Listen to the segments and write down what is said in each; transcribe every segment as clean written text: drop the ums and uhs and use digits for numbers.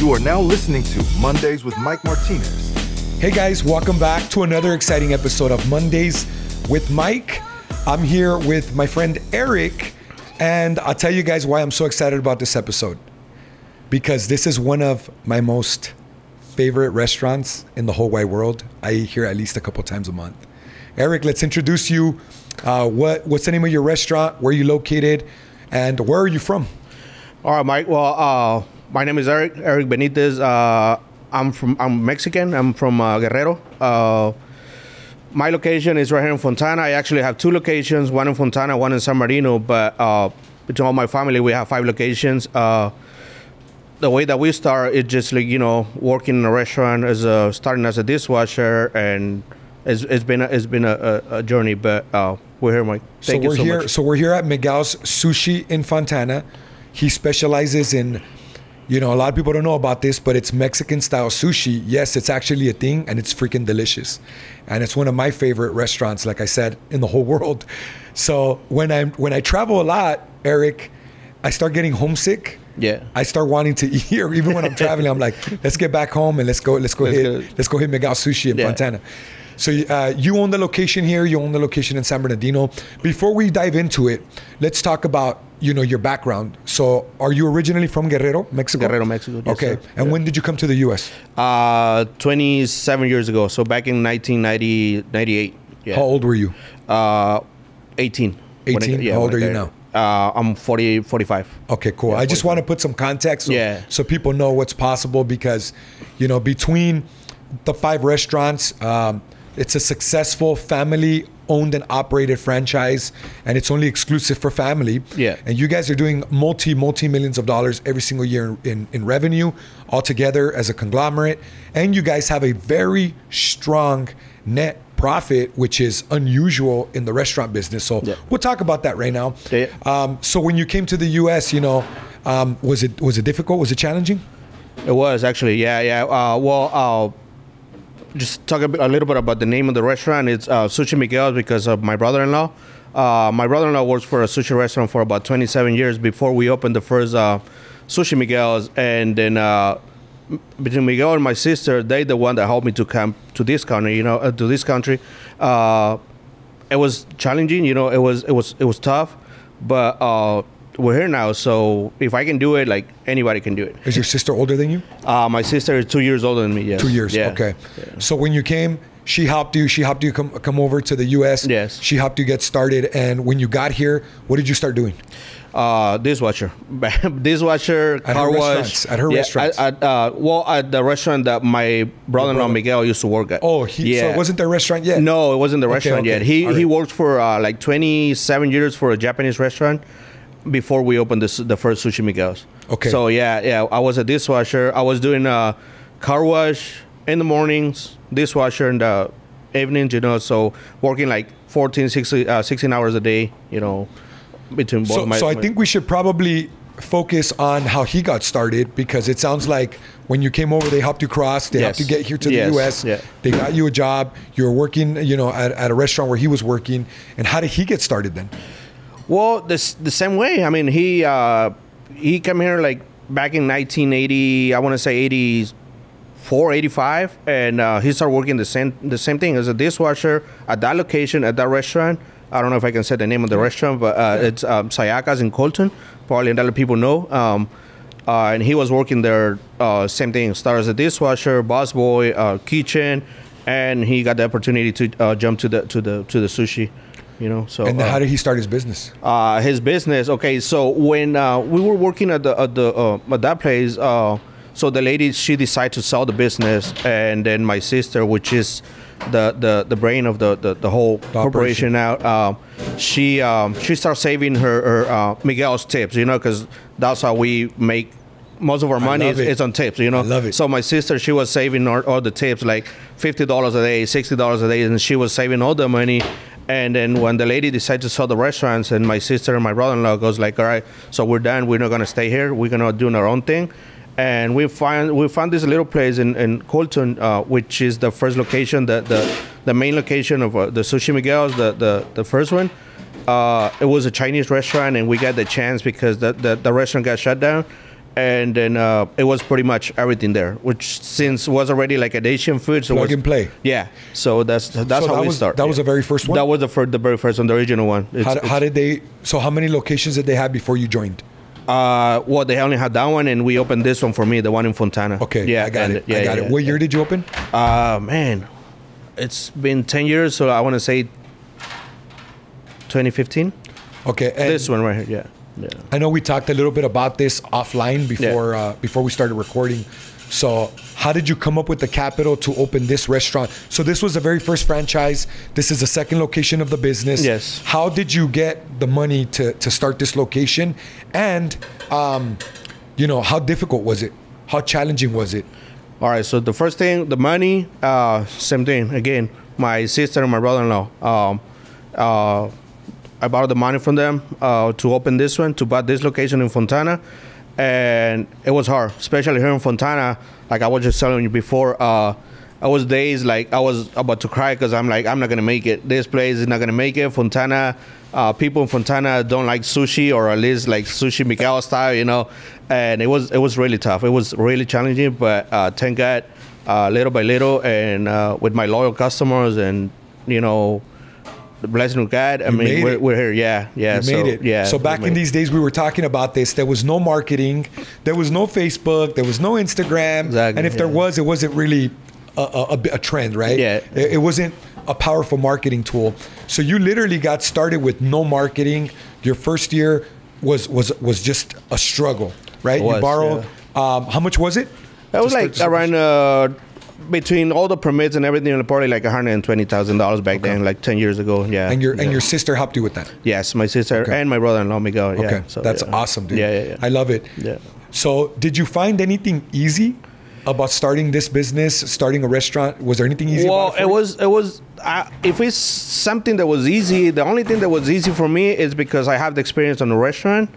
You are now listening to Mondays with Mike Martinez. Hey guys, welcome back to another exciting episode of Mondays with Mike. I'm here with my friend Eric, and I'll tell you guys why I'm so excited about this episode. Because this is one of my most favorite restaurants in the whole wide world. I eat here at least a couple times a month. Eric, let's introduce you. What's the name of your restaurant? Where are you located? And where are you from? All right, Mike. Well, my name is Eric Benitez. I'm Mexican. I'm from Guerrero. My location is right here in Fontana. I actually have two locations, one in Fontana, one in San Marino, but between all my family, we have 5 locations. The way that we start is just like, working in a restaurant starting as a dishwasher, and it's been a journey, but we're here, Mike. Thank you so much. So we're here at Miguel's Sushi in Fontana. He specializes in, a lot of people don't know about this, but it's Mexican style sushi. Yes, it's actually a thing, and it's freaking delicious. And it's one of my favorite restaurants, like I said, in the whole world. So when I travel a lot, Eric, I start getting homesick. Yeah. I start wanting to eat here. Even when I'm traveling, I'm like, let's get back home and let's go hit Miguel Sushi in Fontana. So you own the location here. You own the location in San Bernardino. Before we dive into it, let's talk about your background. So are you originally from Guerrero, Mexico? Guerrero, Mexico. Yes, okay. Sir. And when did you come to the U.S.? 27 years ago. So back in 1998. Yeah. How old were you? 18. 18? How old are you now? I'm 45. Okay, cool. Yeah, I just want to put some context so people know what's possible, because, between the 5 restaurants, it's a successful family-owned and operated franchise, and it's only exclusive for family. Yeah. And you guys are doing multi-millions of dollars every single year in revenue altogether as a conglomerate. And you guys have a very strong net profit, which is unusual in the restaurant business. So we'll talk about that right now. Yeah. So when you came to the U.S., was it difficult? Was it challenging? It was actually, yeah. Just talk a little bit about the name of the restaurant. It's Sushi Miguel because of my brother-in-law. My brother-in-law works for a sushi restaurant for about 27 years before we opened the first Sushi Miguel's. And then between Miguel and my sister, they the one that helped me to come to this country. It was challenging. It was tough, but we're here now, so if I can do it, like anybody can do it. Is your sister older than you? My sister is 2 years older than me. Yes. 2 years. Yeah. Okay. Yeah. So when you came, she helped you. She helped you come over to the U.S. Yes. She helped you get started. And when you got here, what did you start doing? Dishwasher, car wash. At her restaurants. At the restaurant that my brother-in-law Miguel used to work at. Oh, so it wasn't the restaurant yet? No, it wasn't the restaurant yet. He worked for like 27 years for a Japanese restaurant before we opened the first Sushi Miguel's. Okay. So yeah, I was a dishwasher. I was doing car wash in the mornings, dishwasher in the evenings, so working like 16 hours a day, between both. So I think we should probably focus on how he got started, because it sounds like when you came over, they helped you cross, they helped you get here to the U.S. Yeah. They got you a job. You were working, at a restaurant where he was working. And how did he get started then? Well, the same way. I mean, he came here like back in 1980. I want to say 84, 85, and he started working the same thing as a dishwasher at that location, at that restaurant. I don't know if I can say the name of the restaurant, but it's Sayaka's in Colton. Probably a lot of people know. And he was working there, same thing. Started as a dishwasher, busboy, kitchen, and he got the opportunity to jump to the sushi. So and how did he start his business? His business. Okay, so when we were working at that place, so the lady, she decided to sell the business, and then my sister, which is the brain of the whole corporation now, she started saving her Miguel's tips, because that's how we make most of our money is on tips, I love it. So my sister, she was saving all the tips, like $50 a day, $60 a day, and she was saving all the money. And then when the lady decided to sell the restaurants, and my sister and my brother-in-law goes like, all right, so we're done. We're not going to stay here. We're going to do our own thing. And we found this little place in Colton, which is the first location, the main location of the Sushi Miguel's, the first one. It was a Chinese restaurant, and we got the chance because the restaurant got shut down. and then it was pretty much everything there, which since was already like an Asian food, so Plug and play. Yeah, so that's how we start. That was the very first one. That was the very first one, the original one. How did they? So how many locations did they have before you joined? Well, they only had that one, and we opened this one for me, the one in Fontana. Okay, yeah, I got it. What year did you open? Man, it's been 10 years, so I want to say 2015. Okay, and this one right here, yeah. I know we talked a little bit about this offline before we started recording. So how did you come up with the capital to open this restaurant? So this was the very first franchise. This is the second location of the business. Yes. How did you get the money to start this location? And, how difficult was it? How challenging was it? All right, so the first thing, the money, same thing. Again, my sister and my brother-in-law, I borrowed the money from them to open this one, to buy this location in Fontana. And it was hard, especially here in Fontana. Like I was just telling you before, I was days like I was about to cry because I'm like, I'm not gonna make it. This place is not gonna make it. Fontana, people in Fontana don't like sushi, or at least like sushi Miguel style, And it was really tough. It was really challenging, but thank God, little by little, and with my loyal customers, and the blessing of God. I mean, we're here. Yeah. You made it. Yeah. So back in these days, we were talking about this. There was no marketing. There was no Facebook. There was no Instagram. Exactly. And if there was, it wasn't really a trend, right? Yeah. It wasn't a powerful marketing tool. So you literally got started with no marketing. Your first year was just a struggle, right? You borrowed. Yeah. How much was it? It was like around. Between all the permits and everything, probably like $120,000 back then, like 10 years ago. Yeah. And your sister helped you with that? Yes, my sister and my brother-in-law, Miguel. Yeah. Okay, So, that's awesome, dude. Yeah. I love it. Yeah. So did you find anything easy about starting this business, starting a restaurant? Was there anything easy about it? Well, it was. If it's something that was easy, the only thing that was easy for me is because I have the experience on the restaurant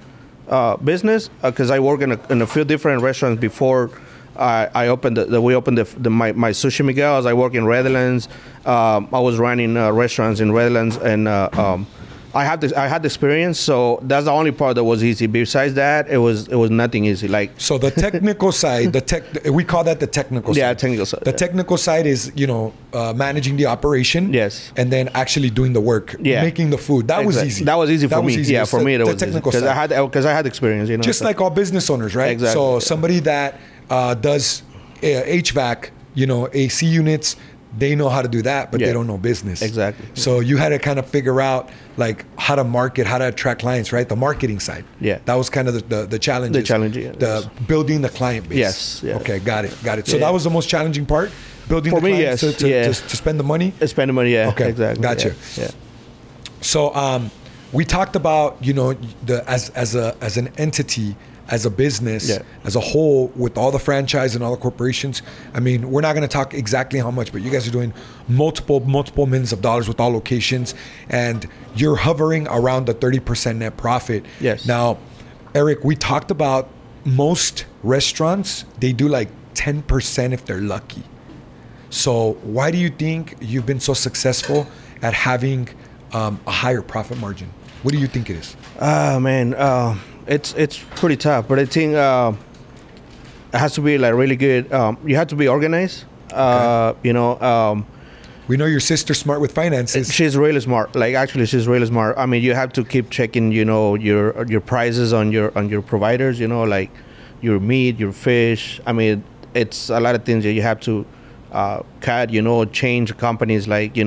business, because I work in a few different restaurants before. We opened my Sushi Miguel's. I work in Redlands. I was running restaurants in Redlands, and I had the experience. So that's the only part that was easy. Besides that, it was nothing easy. Like, so the technical side, we call that the technical side. Yeah, technical side. The technical side is managing the operation. Yes. And then actually doing the work. Yeah. Making the food. That was easy. That was easy for me. Yeah, for me it was technical easy. side. Because I had experience. Just like all business owners, right? Exactly. So somebody that does HVAC, AC units, they know how to do that, but they don't know business. Exactly. So you had to kind of figure out like how to market, how to attract clients, right? The marketing side. Yeah. That was kind of the challenge. The challenge, yeah. The building the client base. Yes. Yeah. Okay, got it. So that was the most challenging part, building for the me, clients yes. to spend the money. Spend the money, yeah. Okay, exactly. Gotcha. Yeah. So we talked about as an entity, as a business, as a whole, with all the franchise and all the corporations. I mean, we're not going to talk exactly how much, but you guys are doing multiple millions of dollars with all locations, and you're hovering around the 30% net profit. Yes. Now, Eric, we talked about most restaurants, they do like 10% if they're lucky. So why do you think you've been so successful at having a higher profit margin? What do you think it is? Man, it's pretty tough, but I think it has to be like really good. You have to be organized. Okay. We know your sister's smart with finances. She's really smart. Like, actually, she's really smart. I mean, you have to keep checking, your prices on your providers. Like your meat, your fish. I mean, it's a lot of things that you have to cut. Change companies. Like,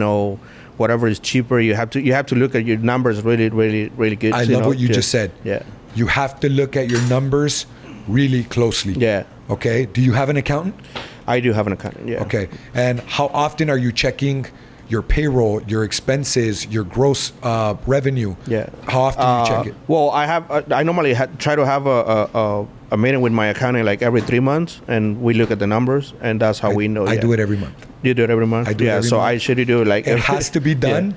whatever is cheaper. You have to look at your numbers really, really, really good. I love what you just said. Yeah. You have to look at your numbers really closely. Yeah. Okay. Do you have an accountant? I do have an accountant. Yeah. Okay. And how often are you checking your payroll, your expenses, your gross revenue? Yeah. How often do you check it? Well, I normally try to have a meeting with my accountant like every 3 months, and we look at the numbers, and that's how we know. I do it every month. You do it every month? I do it every month. I should do it like it has to be done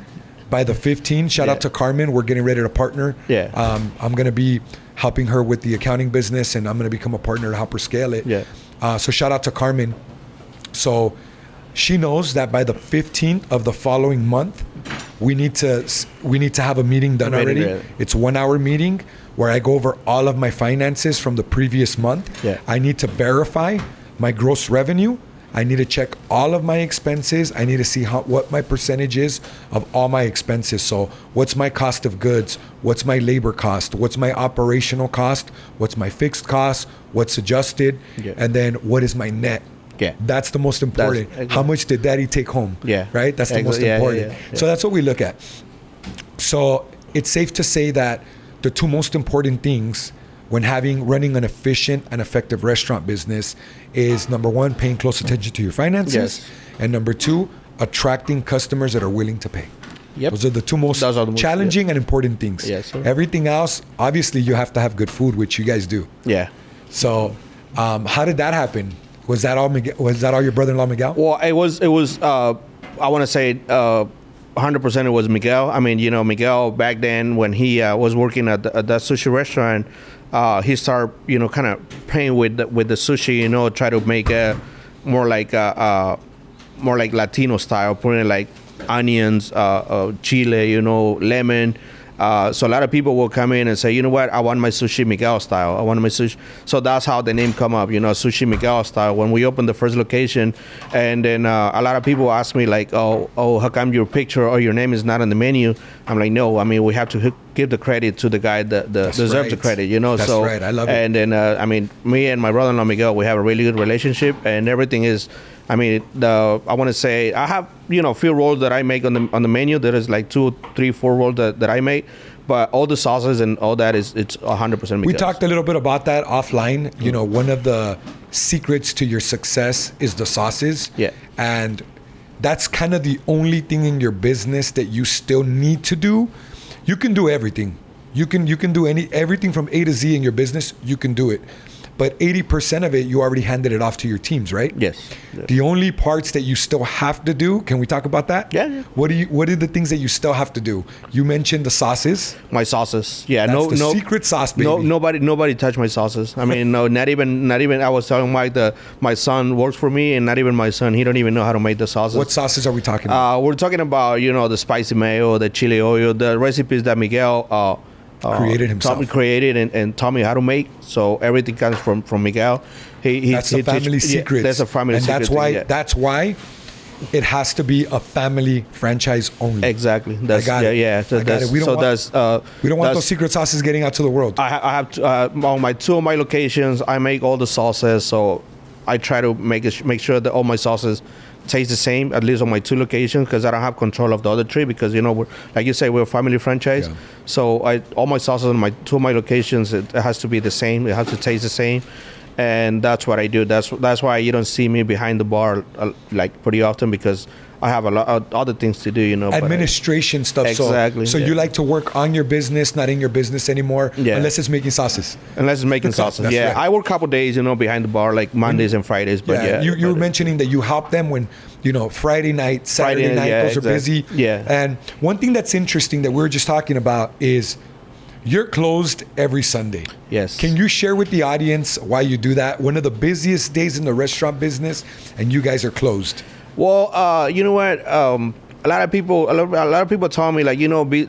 by the 15th. Shout out to Carmen. We're getting ready to partner. Yeah. I'm going to be helping her with the accounting business, and I'm going to become a partner to help her scale it. Yeah. So shout out to Carmen. So she knows that by the 15th of the following month, we need to have a meeting done already. It's 1 hour meeting where I go over all of my finances from the previous month. Yeah. I need to verify my gross revenue. I need to check all of my expenses. I need to see what my percentage is of all my expenses. So what's my cost of goods? What's my labor cost? What's my operational cost? What's my fixed cost? What's adjusted? Yeah. And then what is my net? Yeah. That's the most important. How much did daddy take home? Yeah. Right? That's the most important. So that's what we look at. So it's safe to say that the two most important things when running an efficient and effective restaurant business is, number one, paying close attention to your finances. Yes. And number two, attracting customers that are willing to pay. Yep. Those are the two most challenging and important things. Yes, sir. Everything else, obviously, you have to have good food, which you guys do. Yeah. So, how did that happen? Was that all Miguel? Was that all your brother-in-law Miguel? Well, it was. I want to say 100% it was Miguel. I mean, Miguel back then when he was working at that sushi restaurant, he started, kind of playing with the sushi. Try to make a more like Latino style, putting like onions, chile, lemon. So a lot of people will come in and say, you know what, I want my sushi Miguel style. I want my sushi. So that's how the name come up, sushi Miguel style. When we opened the first location, and then a lot of people ask me like, oh, how come your picture or your name is not on the menu? I'm like, no, I mean, we have to give the credit to the guy that deserves the credit, That's so, right, I love it. And then, I mean, me and my brother-in-law Miguel, we have a really good relationship, and everything is, I mean, I want to say I have, a few rolls that I make on the menu. There is like 2, 3, 4 rolls that I make, but all the sauces and all that it's 100% Miguel's. We talked a little bit about that offline. One of the secrets to your success is the sauces. Yeah. And that's kind of the only thing in your business that you still need to do. You can do everything. You can do everything from A to Z in your business. You can do it. But 80% of it, you already handed it off to your teams, right? Yes. The only parts that you still have to do, can we talk about that? Yeah. What are the things that you still have to do? You mentioned the sauces. My sauces. Yeah. That's the secret sauce, baby. Nobody touched my sauces. I mean, no, not even. I was telling Mike that my son works for me, and not even my son. He don't even know how to make the sauces. What sauces are we talking about? We're talking about the spicy mayo, the chili oil, the recipes that Miguel created himself. And taught me how to make. So everything comes from Miguel. That's a family secret. That's a family secret. And that's why it has to be a family franchise only. Exactly. I got it. We don't want those secret sauces getting out to the world. I have on two of my locations. I make all the sauces. So I try to make sure that all my sauces taste the same, at least on my 2 locations, because I don't have control of the other 3, because we're, like you say, we're a family franchise. So all my sauces on my 2 of my locations, it has to be the same. It has to taste the same, and that's what I do. That's why you don't see me behind the bar like pretty often, because I have a lot of other things to do, Administration stuff. Exactly. So you like to work on your business, not in your business anymore, unless it's making sauces. Unless it's making sauces. Right. I work a couple days, behind the bar, like Mondays and Fridays. But you were mentioning that you help them when, Friday night, Saturday night, those are busy. Yeah. And one thing that's interesting that we were just talking about is you're closed every Sunday. Yes. Can you share with the audience why you do that? One of the busiest days in the restaurant business, and you guys are closed. Well, you know what? A lot of people tell me like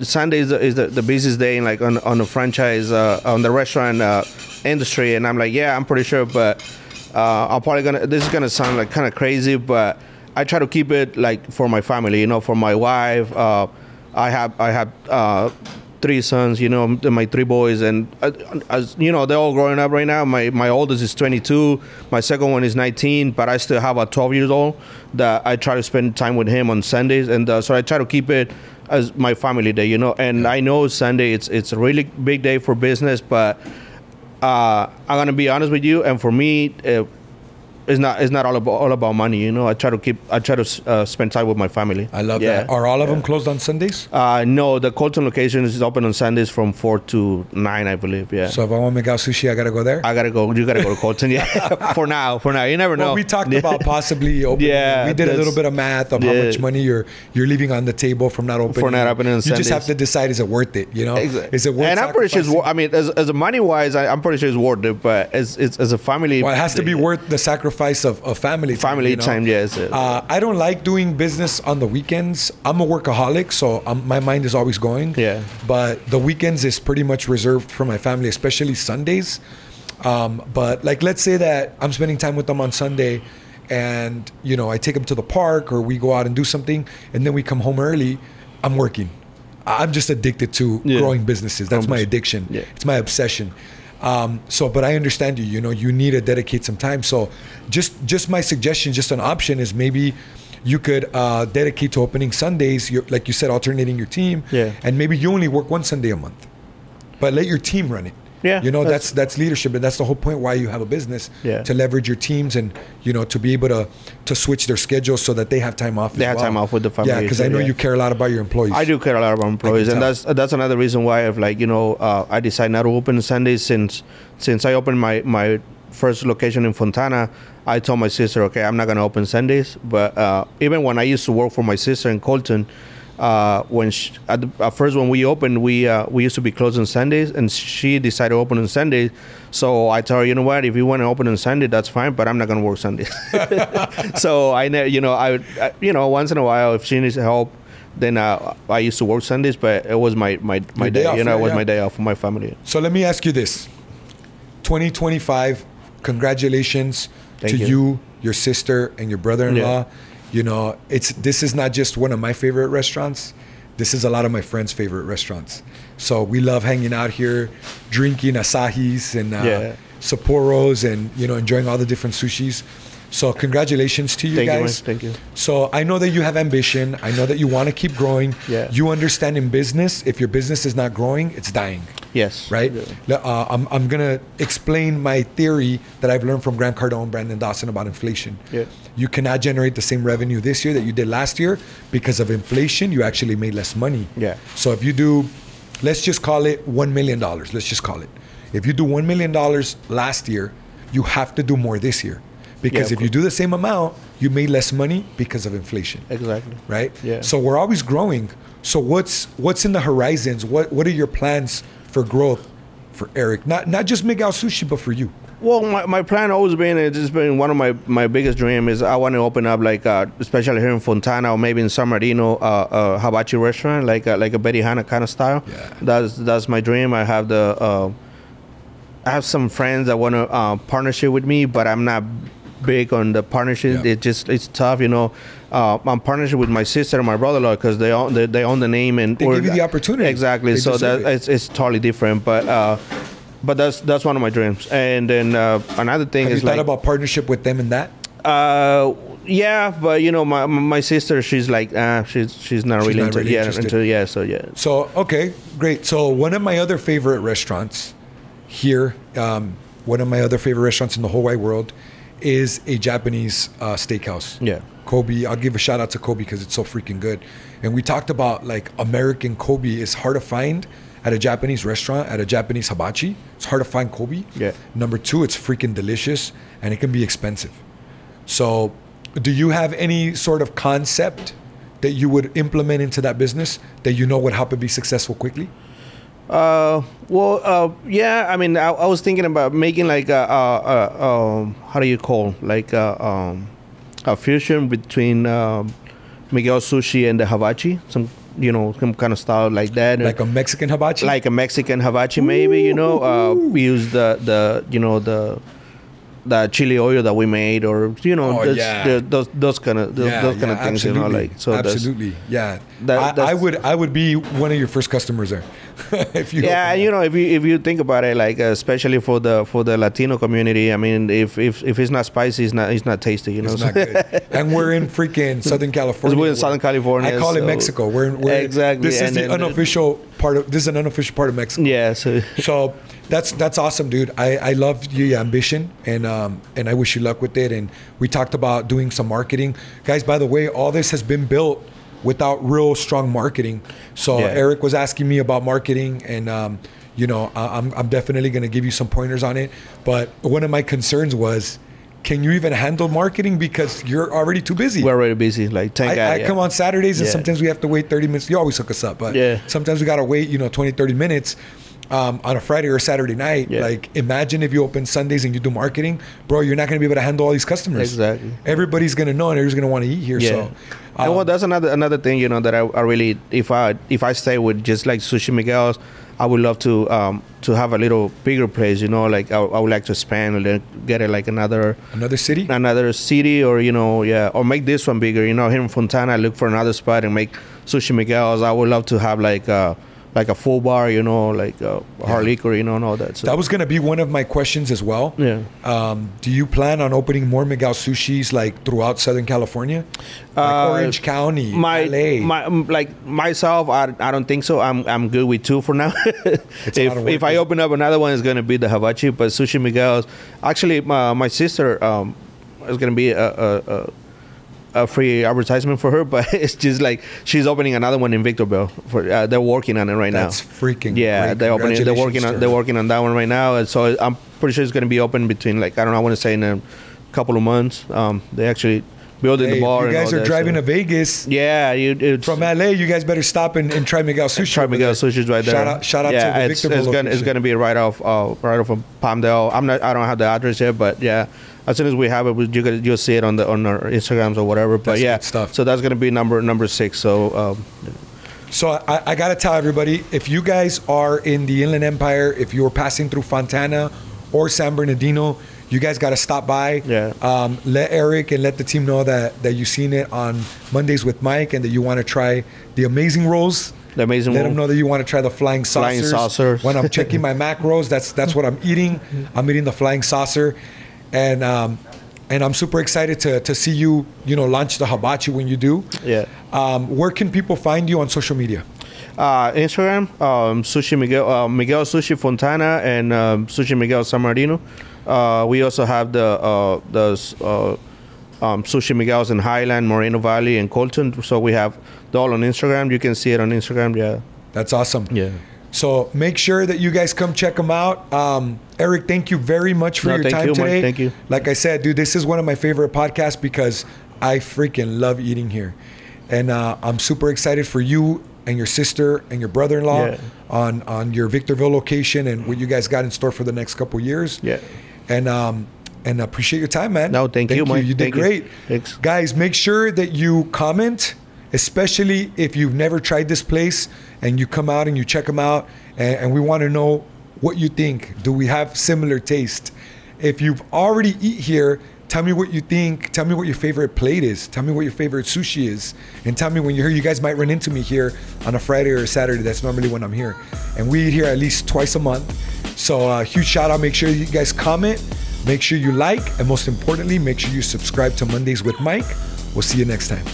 Sunday is the busiest day, like on the franchise on the restaurant industry, and I'm like, yeah, I'm pretty sure, but I'm probably this is gonna sound like kind of crazy, but I try to keep it like for my family, for my wife. I have 3 sons, my 3 boys, and as they're all growing up right now. My oldest is 22, my second one is 19, but I still have a 12-year-old that I try to spend time with him on Sundays, and so I try to keep it as my family day, And I know Sunday it's a really big day for business, but I'm gonna be honest with you, and for me, it's not all about money, I try to spend time with my family. I love that. Are all of them closed on Sundays? No, the Colton location is open on Sundays from 4 to 9, I believe. Yeah. So if I want Miguel Sushi, I gotta go there. You gotta go to Colton. Yeah. For now, you never know. Well, we talked about possibly opening. Yeah, we did a little bit of math of how much money you're leaving on the table from not opening. For not opening on You Sundays. just have to decide: is it worth it? Exactly. Is it worth? And I'm pretty sure it's. I mean, as a money wise, I'm pretty sure it's worth it. But as a family, well, it has to be worth the sacrifice sacrifice of family time. Family time, yes. I don't like doing business on the weekends. I'm a workaholic, so my mind is always going. Yeah. But the weekends is pretty much reserved for my family, especially Sundays. But like, let's say that I'm spending time with them on Sunday, and you know, I take them to the park or we go out and do something, and then we come home early. I'm working. I'm just addicted to growing businesses. That's my addiction. Yeah. It's my obsession. But I understand you. You know, you need to dedicate some time. So, just my suggestion, just an option is maybe you could dedicate to opening Sundays. Like you said, alternating your team. Yeah. And maybe you only work one Sunday a month, but let your team run it. Yeah, you know, that's leadership, and that's the whole point why you have a business, to leverage your teams and, you know, to be able to switch their schedules so that they have time off. They have time off with the family. Yeah, because I know you care a lot about your employees. I do care a lot about employees, and that's another reason why I've I decided not to open Sundays since I opened my first location in Fontana. I told my sister, okay, I'm not gonna open Sundays. But even when I used to work for my sister in Colton. At first when we opened, we used to be closed on Sundays, and she decided to open on Sundays. So I told her, you know what, if you want to open on Sunday, that's fine, but I'm not going to work Sundays. So I once in a while, if she needs help, then I used to work Sundays, but it was my day off, it was my day off for my family. So let me ask you this: 2025, congratulations to you, your sister, and your brother-in-law. You know, this is not just one of my favorite restaurants. This is a lot of my friends' favorite restaurants. So we love hanging out here, drinking Asahis and Sapporos, and, you know, enjoying all the different sushis. So congratulations to you guys. Thank you. So I know that you have ambition. I know that you want to keep growing. Yeah. You understand in business, if your business is not growing, it's dying. Yes. Right? I'm going to explain my theory that I've learned from Grant Cardone, Brandon Dawson about inflation. Yeah. You cannot generate the same revenue this year that you did last year because of inflation. You actually made less money. Yeah. So if you do, let's just call it $1 million. Let's just call it. If you do $1 million last year, you have to do more this year. Because if you do the same amount, you made less money because of inflation. Exactly. Right? Yeah. So we're always growing. So what's in the horizons? What are your plans for growth for Eric? Not just Miguel Sushi, but for you. Well, my plan always been, it's just been one of my biggest dreams is I want to open up especially here in Fontana or maybe in San Marino, a hibachi restaurant, like a Benihana kind of style. Yeah. That's my dream. I have I have some friends that want to partnership with me, but I'm not big on the partnership. Yeah. It's tough, you know. I'm partnership with my sister and my brother-in-law because they own the name, and they give you the opportunity. Exactly. So it's totally different, but that's one of my dreams. And then another thing have is you thought about partnership with them in that? Yeah, but you know, my sister, she's like, she's not really interested. So okay, great. So one of my other favorite restaurants here, one of my other favorite restaurants in the whole wide world, is a Japanese steakhouse. Yeah. Kobe. I'll give a shout out to Kobe because it's so freaking good. And we talked about like American Kobe is hard to find at a Japanese restaurant, at a Japanese hibachi. It's hard to find Kobe. Yeah. Number two, it's freaking delicious and it can be expensive. So do you have any sort of concept that you would implement into that business that you know would help it be successful quickly? Yeah. I mean, I was thinking about making like how do you call, like a fusion between Miguel Sushi and the hibachi, some kind of style like that. Like a Mexican hibachi? Like a Mexican hibachi, maybe, you know. We use the chili oil that we made, or those kind of things, you know, like so. Absolutely, I would be one of your first customers there. If you if you think about it, like especially for the Latino community, I mean, if it's not spicy, it's not tasty, you know. It's not good. And we're in freaking Southern California. We're in Southern California. I call it Mexico. We're exactly. This is an unofficial part of Mexico. Yeah. So that's awesome, dude. I love your ambition, and I wish you luck with it. And we talked about doing some marketing, guys. By the way, all this has been built without real strong marketing. So Eric was asking me about marketing, and I'm definitely going to give you some pointers on it. But one of my concerns was, can you even handle marketing because you're already too busy? We're already busy. Like, I come on Saturdays, and sometimes we have to wait 30 minutes. You always hook us up, but sometimes we got to wait 20, 30 minutes. on a Friday or Saturday night. Yeah. Like, imagine if you open Sundays and you do marketing, bro. You're not going to be able to handle all these customers. Exactly. Everybody's going to know, and everybody's going to want to eat here. Yeah. So, and well, that's another thing, you know, that I really, if I stay with just like Sushi Miguel's, I would love to have a little bigger place, you know, like I would like to expand and get it like another city, or, you know, yeah, or make this one bigger, you know. Here in Fontana, I look for another spot and make Sushi Miguel's. I would love to have like a full bar, you know, like hard liquor, you know, and all that. So that was going to be one of my questions as well. Yeah. Do you plan on opening more Miguel Sushis like throughout Southern California? Like Orange County, LA? Myself, I don't think so. I'm good with 2 for now. If I open up another one, it's going to be the Hibachi, but Sushi Miguel's. Actually, my sister is going to be a free advertisement for her, but it's just like she's opening another one in Victorville. They're working on it right now. That's freaking great. They're working on that one right now, and so I'm pretty sure it's going to be open between, like, I don't know, I want to say in a couple of months. They actually building the bar. If you guys are driving to Vegas, from LA, you guys better stop and try Miguel Sushi. Try Miguel Sushi's right there. Shout out to the Victorville. It's gonna be right off of Palmdale. I don't have the address yet, but yeah, as soon as we have it, you'll see it on our Instagrams or whatever. But that's good stuff. So that's gonna be number 6. So. So I gotta tell everybody, if you guys are in the Inland Empire, if you're passing through Fontana or San Bernardino, you guys got to stop by. Yeah. Let Eric and let the team know that you've seen it on Mondays with Mike, and that you want to try the amazing rolls. Let them know that you want to try the flying saucers. When I'm checking my macros, that's what I'm eating. I'm eating the flying saucer, and I'm super excited to see you launch the hibachi when you do. Yeah. Where can people find you on social media? Instagram, Sushi Miguel, Miguel Sushi Fontana, and Sushi Miguel San Bernardino. We also have the Sushi Miguel's in Highland, Moreno Valley, and Colton. So we have it all on Instagram. You can see it on Instagram. Yeah. That's awesome. Yeah. So make sure that you guys come check them out. Eric, thank you very much for your time today. Mike, thank you. Like I said, dude, this is one of my favorite podcasts because I freaking love eating here. And I'm super excited for you and your sister and your brother-in-law on your Victorville location and what you guys got in store for the next couple years. Yeah. And appreciate your time, man. No, thank you, Mike. You did great. Thanks. Guys, make sure that you comment, especially if you've never tried this place and you come out and you check them out, and we want to know what you think. Do we have similar taste? If you've already eat here, tell me what you think. Tell me what your favorite plate is. Tell me what your favorite sushi is. And tell me when you're here. You guys might run into me here on a Friday or a Saturday. That's normally when I'm here. And we eat here at least twice a month. So huge shout out. Make sure you guys comment. Make sure you like. And most importantly, make sure you subscribe to Mondays with Mike. We'll see you next time.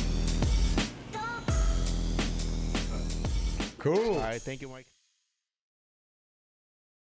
Cool. All right. Thank you, Mike.